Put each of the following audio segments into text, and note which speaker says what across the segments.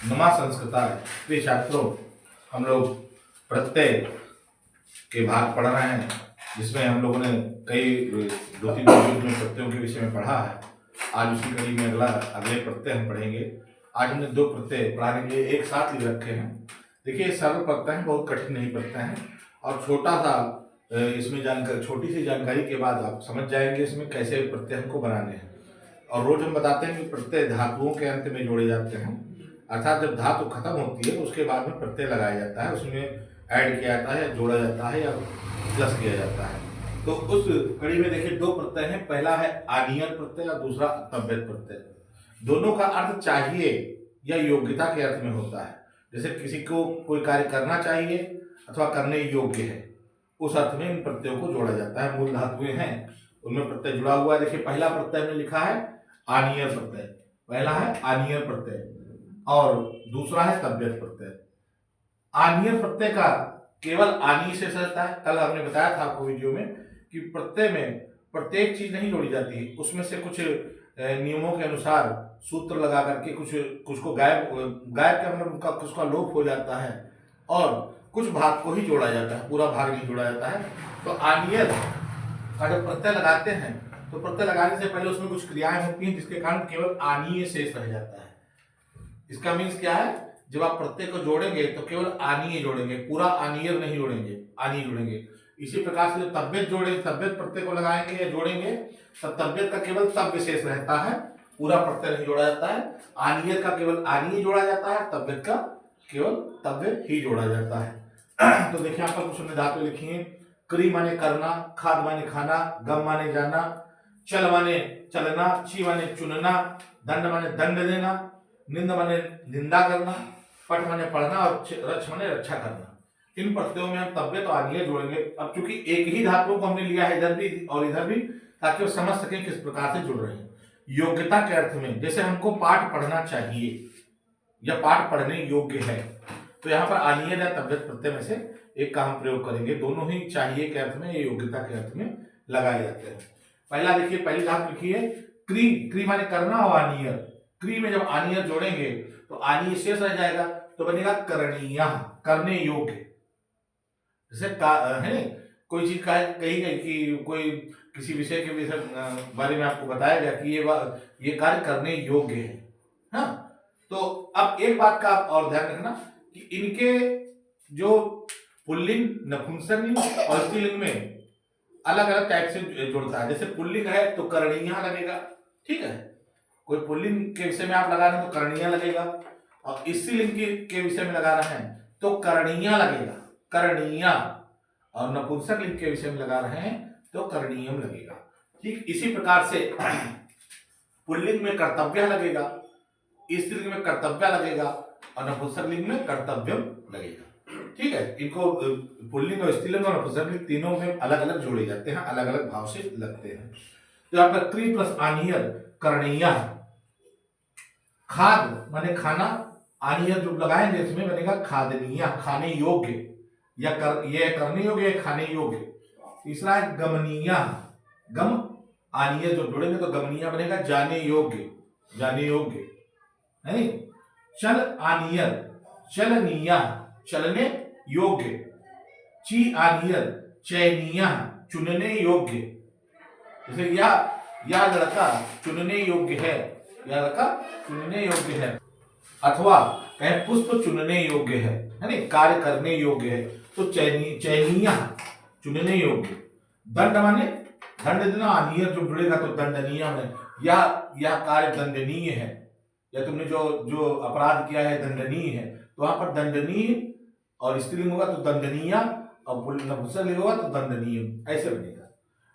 Speaker 1: नमा संस्कृताय प्रिय छात्रों, हम लोग प्रत्यय के भाग पढ़ रहे हैं, जिसमें हम लोगों ने कई 2-3 वीडियो में प्रत्ययों के विषय में पढ़ा है। आज उसी कड़ी में अगले प्रत्यय हम पढ़ेंगे। आज हमने 2 प्रत्यय पढ़ाने के लिए एक साथ लिख रखे हैं। देखिए, सरल प्रत्यय हैं, बहुत कठिन नहीं प्रत्यय हैं, और छोटा सा इसमें जानकारी, छोटी सी जानकारी के बाद आप समझ जाएंगे इसमें कैसे प्रत्यय हमको बनाने हैं। और रोज हम बताते हैं कि प्रत्यय धातुओं के अंत में जोड़े जाते हैं, अर्थात जब धातु खत्म होती है तो उसके बाद में प्रत्यय लगाया जाता है, उसमें ऐड किया जाता है, जोड़ा जाता है या प्लस किया जाता है। तो उस कड़ी में देखिए 2 प्रत्यय हैं, पहला है आनियन प्रत्यय और दूसरा तव्यत प्रत्यय। दोनों का अर्थ चाहिए या योग्यता के अर्थ में होता है। जैसे किसी को कोई कार्य करना चाहिए अथवा करने योग्य है, उस अर्थ में इन प्रत्ययों को जोड़ा जाता है। मूल धातुएं हैं, उनमें प्रत्यय जुड़ा हुआ है। देखिए, पहला प्रत्यय में लिखा है आनियर प्रत्यय, पहला है आनियर प्रत्यय और दूसरा है तव्यत प्रत्यय। आनियर प्रत्यय का केवल आनी से रहता है। कल हमने बताया था आपको वीडियो में कि प्रत्यय में प्रत्येक चीज नहीं जोड़ी जाती है, उसमें से कुछ नियमों के अनुसार सूत्र लगा करके कुछ को गायब का मतलब उनका कुछ का लोप हो जाता है और कुछ भाग को ही जोड़ा जाता है, पूरा भाग नहीं जोड़ा जाता है। तो आनियर का जब प्रत्यय लगाते हैं तो प्रत्यय लगाने से पहले उसमें कुछ क्रियाएं होती हैं, जिसके कारण केवल आनीय शेष रह जाता है। इसका मीन्स क्या है, जब आप प्रत्यय को जोड़ेंगे तो केवल आनीय जोड़ेंगे, पूरा आनियर नहीं जोड़ेंगे, आनीय जोड़ेंगे। इसी प्रकार से जो तव्यत जोड़ेंगे, तव्यत प्रत्यय को लगाएंगे या जोड़ेंगे, तब तव्यत का केवल तव विशेष रहता है, पूरा प्रत्यय नहीं जोड़ा जाता है। आनियर का केवल आनीय जोड़ा जाता है, तव्यत का केवल तव्य ही जोड़ा जाता है। तो देखिए, यहाँ पर कुछ धातु लिखी है। क्री माने करना, खाद माने खाना, गम माने जाना, चल माने चलना, ची माने चुनना, दंड माने दंड देना, निंद माने निंदा करना, पठ माने पढ़ना और रक्ष माने रक्षा करना। इन प्रत्ययों में हम तव्यत तो आनिय जोड़ेंगे। अब चूंकि एक ही धातुओं को हमने लिया है इधर भी और इधर भी, ताकि वो समझ सकें किस प्रकार से जुड़ रहे हैं। योग्यता के अर्थ में, जैसे हमको पाठ पढ़ना चाहिए या पाठ पढ़ने योग्य है, तो यहाँ पर आनिय या तव्यत प्रत्यय में से एक का हम प्रयोग करेंगे। दोनों ही चाहिए के अर्थ में या योग्यता के अर्थ में लगाए जाते हैं। पहला देखिए, पहली धातु लिखी है क्री। क्री माने करना और आनियर। क्री में जब आनियर जोड़ेंगे तो आनिय शेष रह जाएगा, तो बनेगा करणीय, करने योग्य। जैसे है कोई चीज कही गई कि कोई किसी विषय के बारे में आपको बताया गया कि ये कार्य करने योग्य है। हाँ, तो अब एक बात का आप और ध्यान रखना कि इनके जो पुल्लिंग, नपुंसकलिंग और स्त्रीलिंग में अलग अलग टाइप से जुड़ता है। जैसे पुल्लिंग है तो करणीय लगेगा, ठीक है। कोई पुल्लिंग के विषय में आप लगा रहे हैं तो करणीय लगेगा, और स्त्रीलिंग के विषय में लगा रहे हैं तो करणीय लगेगा, करणीय। और नपुंसक लिंग के विषय में लगा रहे हैं तो करणीयम लगेगा। ठीक इसी प्रकार से पुल्लिंग में कर्तव्य लगेगा, स्त्रीलिंग में कर्तव्य लगेगा और नपुंसक लिंग में कर्तव्यम लगेगा। ठीक है, इनको पुल्लिंग और स्त्रीलिंग और नपुंसक लिंग तीनों में अलग अलग जोड़े जाते हैं, अलग अलग भाव से लगते हैं। तो यहाँ पर क्री प्लस आनियर करणीय। खाद माने खाना, आनियर जो लगाएंगे इसमें बनेगा खादनीय, खाने योग्य या ये करने योग्य या खाने योग्य। तीसरा है गमनीय। गम आनियर जो जोड़ेंगे तो गमनीय बनेगा जाने योग्य, जाने योग्य है। चल आनियर चलनीय, चलने योग्य। ची आनियर चयनीय, चुनने योग्य। जैसे यह लड़का चुनने योग्य है, यह लड़का चुनने योग्य है। अथवा कहें पुष्प चुनने योग्य है नहीं, कार्य करने योग्य है, तो चयनीय, चुनने योग्य। दंड माने दंड देना, आनियर जो जुड़ेगा तो दंडनीय में, यह कार्य दंडनीय है, या तुमने जो अपराध किया है दंडनीय है, तो वहां पर दंडनीय और स्त्रीलिंग होगा तो दंडनीय और नपुंसकलिंग होगा तो दंडनीय, ऐसे बनेगा।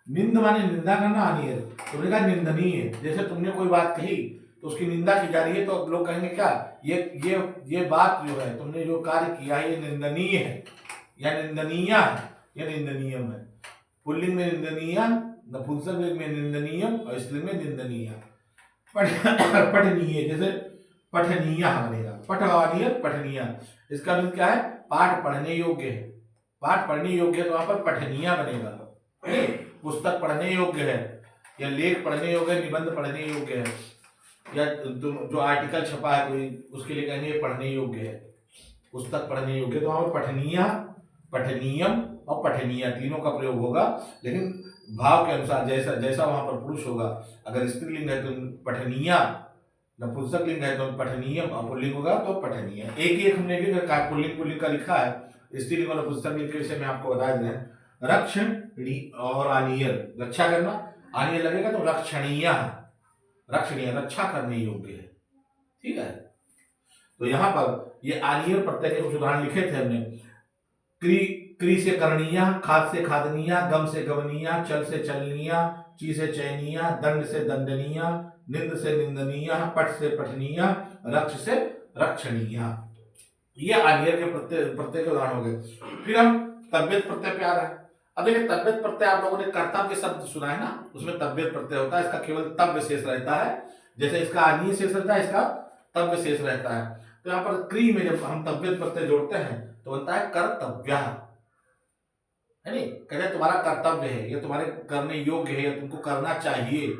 Speaker 1: निंद माने निंदा करना, आनियर तो बनेगा निंदनीय। जैसे तुमने कोई बात कही तो उसकी निंदा की जा रही है, तो लोग कहेंगे क्या, ये बात जो है, तुमने जो कार्य किया है ये निंदनीय है या निंदनीय है या निंदनीयम है। पुल्लिंग में निंदनीय, नपुंसक लिंग में निंदनीयम और स्त्रीलिंग में निंदनीय। पठनीय, जैसे पठनीय बनेगा, पठनीय पठनीय। इसका मतलब क्या है, पाठ पढ़ने योग्य है, पाठ पढ़ने योग्य है तो वहां पर पठनीय बनेगा। पुस्तक पढ़ने योग्य है या लेख पढ़ने योग्य है, निबंध पढ़ने योग्य है। या तुम जो आर्टिकल छपा है कोई, उसके लिए कहेंगे पढ़ने योग्य है, पुस्तक पढ़ने योग्य। तो वहां पर पठनीय, पठनीयम और पठनीय तीनों का प्रयोग होगा, लेकिन भाव के अनुसार जैसा जैसा वहां पर पुरुष होगा। अगर स्त्रीलिंग है तो पठनीय, नपुंसक लिंग है तो पठनीयम, और पुल्लिंग होगा तो पठनीय। एक एक हमने भी कहा पुल्लिंग पुल्लिंग का लिखा है। स्त्रीलिंग और नपुंसक लिंग के विषय में आपको बता दें, रक्षण और आनीयर, रक्षा करना, आनीयर लगेगा तो रक्षणीय, रक्षणीय रक्षा करने योग्य है। ठीक है, तो यहाँ पर ये आनीयर प्रत्यय के कुछ उदाहरण लिखे थे हमने। क्री क्री से करणीय, खाद से खादनीय, गम से गमनीय, चल से चलनीय, ची से चयनीय, दंड से दंडनीय, निंद से निंदनीय, पट से पठनीय, रक्ष से रक्षणीय। ये आनियर के प्रत्यय के उदाहरण हो गए। फिर हम तबियत प्रत्यय पे आ रहे हैं। अब देखिए तबियत प्रत्यय आप लोगों ने कर्तव्य शब्द सुना है ना, उसमें तबियत प्रत्यय होता है, इसका केवल तव्य शेष रहता है। जैसे इसका आनीय शेष रहता है, इसका तव्य शेष रहता है। तो यहाँ पर क्री में जब हम तबियत प्रत्यय जोड़ते हैं तो बनता है कर्तव्य, है नहीं, कहते तुम्हारा कर्तव्य है, ये तुम्हारे करने योग्य है, तुमको करना चाहिए,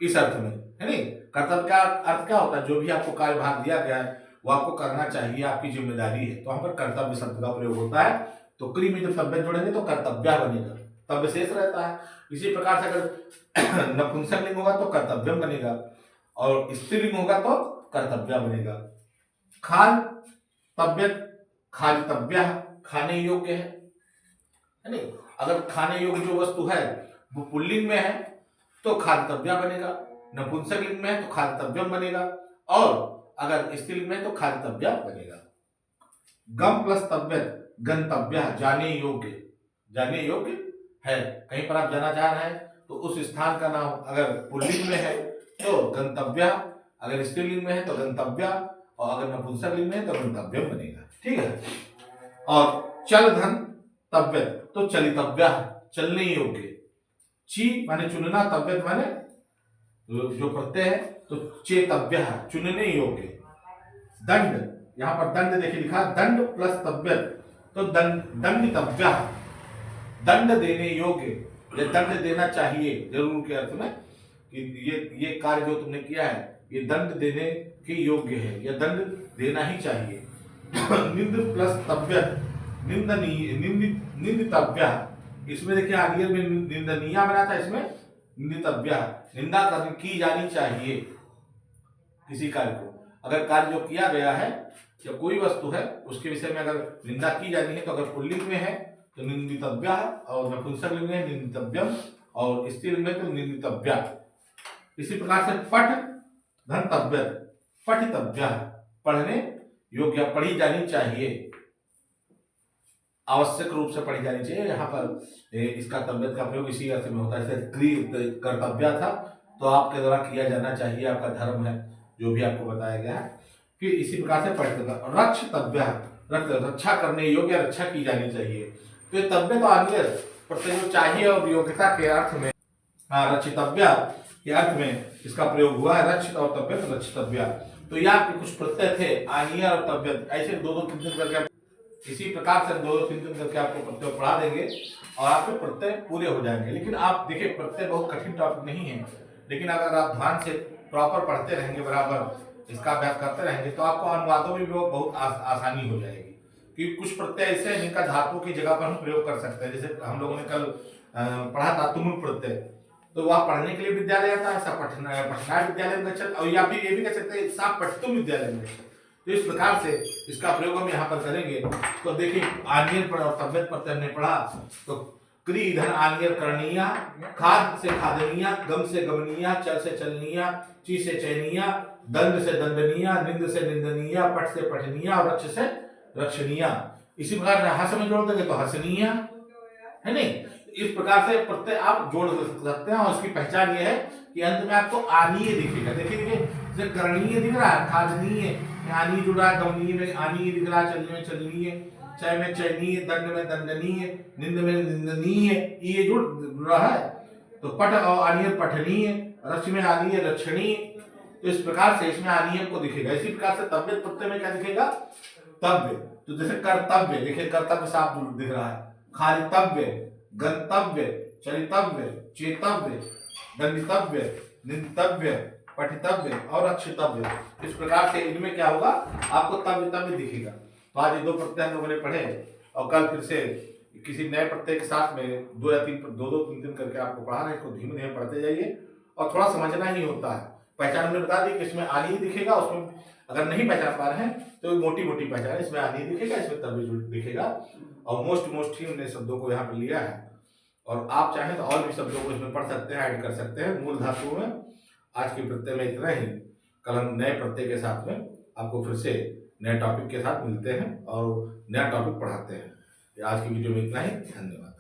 Speaker 1: इस अर्थ में, है नहीं। कर्तव्य का अर्थ क्या होता है, जो भी आपको कार्यभार दिया गया है वो आपको करना चाहिए, आपकी जिम्मेदारी है। तो वहां पर कर्तव्य शब्द का प्रयोग होता है। तो क्री में जब तबियत जोड़ेंगे तो कर्तव्य बनेगा, तब शेष रहता है। इसी प्रकार से अगर नपुंसक लिंग होगा तो कर्तव्यम बनेगा, और स्त्रीलिंग होगा तो कर्तव्य बनेगा। खान तबियत, खादितव्य, खाने योग्य है नहीं। अगर खाने योग्य जो वस्तु है वो पुल्लिंग में है तो खादितव्य बनेगा, नपुंसक लिंग में है तो खादितव्यम बनेगा, और अगर स्त्रीलिंग में है तो खादितव्य बनेगा। गम प्लस तबियत, गंतव्य, जाने योग्य, जाने योग्य है। कहीं पर आप जाना चाह रहे हैं तो उस स्थान का नाम अगर पुल्लिंग में है तो गंतव्य, अगर स्त्रीलिंग में है तो गंतव्य, और अगर नपुंसक लिंग में है तो गंतव्यम बनेगा। ठीक है। और चल धन तबियत तो चलितव्य, चलने योग्य। ची माने चुनना, तबियत माने जो प्रत्यय है तो चेतव्य, चुनने योग्य। दंड, यहाँ पर दंड देखिए लिखा, दंड प्लस तबियत तो दंडितव्य, दंड देने योग्य, ये दंड देना चाहिए जरूर के अर्थ में कि ये कार्य जो तुमने किया है ये दंड देने के योग्य है, यह दंड देना ही चाहिए। निंद प्लस तबियत, निंदनीय, निंदितव्य, इसमें देखिए आनियर में निंदनीय बना था, इसमें निंदितव्य, निंदा करनी की जानी चाहिए किसी कार्य को। अगर कार्य जो किया गया है या कोई वस्तु है उसके विषय में अगर निंदा की जानी है तो अगर पुल्लिंग में है तो निंदितव्य, और नपुंसक लिंग में निंदितव्यम, और स्त्रीलिंग में तो निंदितव्य। इसी प्रकार से पठ धन तबियत, पठितव्य, पढ़ने योग्य, पढ़ी जानी चाहिए, आवश्यक रूप से पढ़ी जानी चाहिए। यहाँ पर इसका तबियत का प्रयोग इसी अर्थ में होता है। जैसे कर्तव्य था तो आपके द्वारा किया जाना चाहिए, आपका धर्म है, जो भी आपको बताया गया है। फिर इसी प्रकार से पढ़ितव्य, रक्षतव्य, रक्षा करने योग्य, रक्षा की जानी चाहिए। तो ये तव्य तो आगे प्रत्यय चाहिए और योग्यता के अर्थ में, हाँ, रक्षितव्य के अर्थ में इसका प्रयोग हुआ है। रक्षित और तव्यत, रक्षितव्य। तो ये आपके कुछ प्रत्यय थे, आनियर और तव्यत, ऐसे दो दो तीन तीन करके इसी प्रकार से दो दो तीन तीन करके आपको प्रत्यय पढ़ा देंगे और आपके प्रत्यय पूरे हो जाएंगे। लेकिन आप देखिए प्रत्यय बहुत कठिन टॉपिक नहीं है, लेकिन अगर आप ध्यान से प्रॉपर पढ़ते रहेंगे, बराबर इसका अभ्यास करते रहेंगे तो आपको अनुवादों में भी बहुत आसानी हो जाएगी। कि कुछ प्रत्यय ऐसे हैं जिनका धातुओं की जगह पर हम प्रयोग कर सकते हैं। जैसे हम लोगों ने कल पढ़ा था तुमुल प्रत्यय, तो वह पढ़ने के लिए विद्यालय आता है, ऐसा पठना विद्यालय में गच्छति, और या फिर ये भी कह सकते हैं सा पठितुम विद्यालय में गच्छति। तो इस प्रकार से इसका प्रयोग हम यहाँ पर करेंगे। तो देखिए आनियर पर और तव्यत प्रत्यय हमने पढ़ा, तो क्री धन आनियर करणीय, खाद से खादनीय, गम से गमनीय, चल से चलनीय, ची से चयनीय, दंड से दंडनीय, निंद से निंदनीय, पट से पठनीय और रक्ष से रक्षणीय। इसी प्रकार हस में जोड़ देंगे तो हसनीय, है नहीं। इस प्रकार से प्रत्यय आप जोड़ सकते हैं, और इसकी पहचान ये है कि अंत में आपको आनीय दिखेगा। देखिए जैसे करणीय दिख रहा है, खादनीय आनी जुड़ा, गमनीय में आनीय दिख रहा, चलनी में चलनीय, चय में चयनीय, दंड में दंडनीय, निंद में निंदनीय, ये जुड़ रहा है। तो पट और आनीय पठनीय, रक्ष में आनीय रक्षणीय। तो इस प्रकार से इसमें आनीय को दिखेगा। इसी प्रकार से तव्यत प्रत्यय में क्या दिखेगा, तव्य। तो जैसे कर्तव्य, देखिए कर्तव्य साफ दिख रहा है, खादितव्य, गंतव्य, चलितव्य, चेतव्य, दंडितव्य, निंदितव्य, पठितव्य और रक्षितव्य, इस प्रकार से इनमें क्या होगा, आपको तव्य तव्य दिखेगा। तो आज ये 2 प्रत्यय हम लोगों ने पढ़े, और कल फिर से किसी नए प्रत्यय के साथ में 2 या 3 2 3 करके आपको पढ़ा रहे हैं। इसको धीमे धीमे पढ़ते जाइए और थोड़ा समझना ही होता है। पहचान हमने बता दी कि इसमें आनी ही दिखेगा, उसमें अगर नहीं पहचान पा रहे हैं तो मोटी मोटी पहचान, इसमें आनी दिखेगा, इसमें तव्य दिखेगा, और मोस्ट ही हमने शब्दों को यहाँ पर लिया है। और आप चाहें तो और भी शब्दों को इसमें पढ़ सकते हैं, ऐड कर सकते हैं मूल धातुओं में। आज के प्रत्यय में इतना ही। कल हम नए प्रत्यय के साथ में आपको फिर से नए टॉपिक के साथ मिलते हैं और नया टॉपिक पढ़ाते हैं। आज की वीडियो में इतना ही। धन्यवाद।